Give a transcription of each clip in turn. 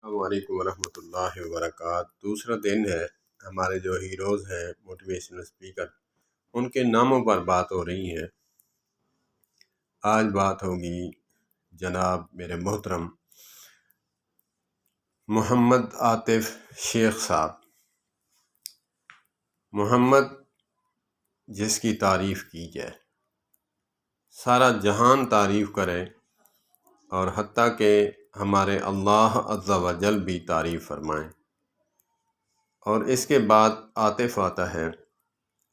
السلام علیکم ورحمۃ اللہ وبرکاتہ۔ دوسرا دن ہے ہمارے جو ہیروز ہیں موٹیویشنل اسپیکر، ان کے ناموں پر بات ہو رہی ہے۔ آج بات ہوگی جناب میرے محترم محمد عاطف شیخ صاحب۔ محمد جس کی تعریف کی جائے، سارا جہان تعریف کرے، اور حتیٰ کہ ہمارے اللہ عز و جل بھی تعریف فرمائیں۔ اور اس کے بعد عاطف آتا ہے۔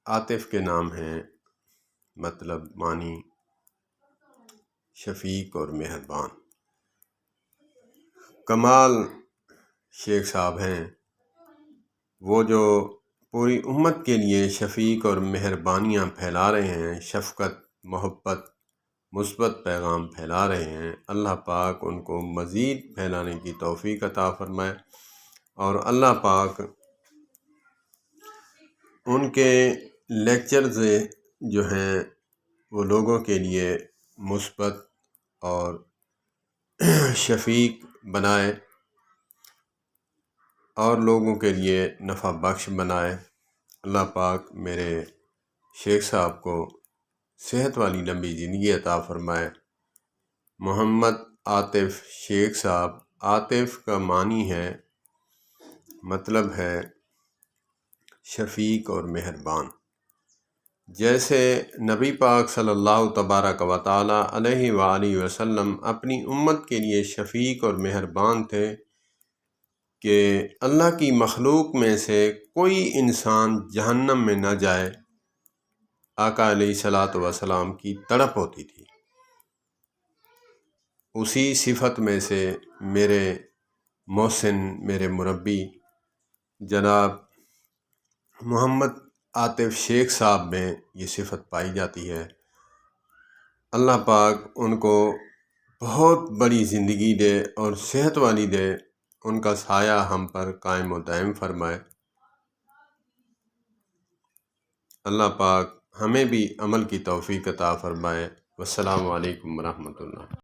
عاطف کے نام ہیں مطلب معنی شفیق اور مہربان۔ کمال شیخ صاحب ہیں، وہ جو پوری امت کے لیے شفیق اور مہربانیاں پھیلا رہے ہیں، شفقت، محبت، مثبت پیغام پھیلا رہے ہیں۔ اللہ پاک ان کو مزید پھیلانے کی توفیق عطا فرمائے، اور اللہ پاک ان کے لیکچرز جو ہیں وہ لوگوں کے لیے مثبت اور شفیق بنائے، اور لوگوں کے لیے نفع بخش بنائے۔ اللہ پاک میرے شیخ صاحب کو صحت والی لمبی زندگی عطا فرمائے۔ محمد عاطف شیخ صاحب، عاطف کا معنی ہے، مطلب ہے شفیق اور مہربان۔ جیسے نبی پاک صلی اللہ تبارک و تعالی علیہ وآلہ وسلم اپنی امت کے لیے شفیق اور مہربان تھے کہ اللہ کی مخلوق میں سے کوئی انسان جہنم میں نہ جائے، آقا علیہ الصلاۃ والسلام کی تڑپ ہوتی تھی۔ اسی صفت میں سے میرے محسن، میرے مربی جناب محمد عاطف شیخ صاحب میں یہ صفت پائی جاتی ہے۔ اللہ پاک ان کو بہت بڑی زندگی دے اور صحت والی دے، ان کا سایہ ہم پر قائم و دائم فرمائے۔ اللہ پاک ہمیں بھی عمل کی توفیق عطا فرمائے۔ والسلام علیکم ورحمۃ اللہ۔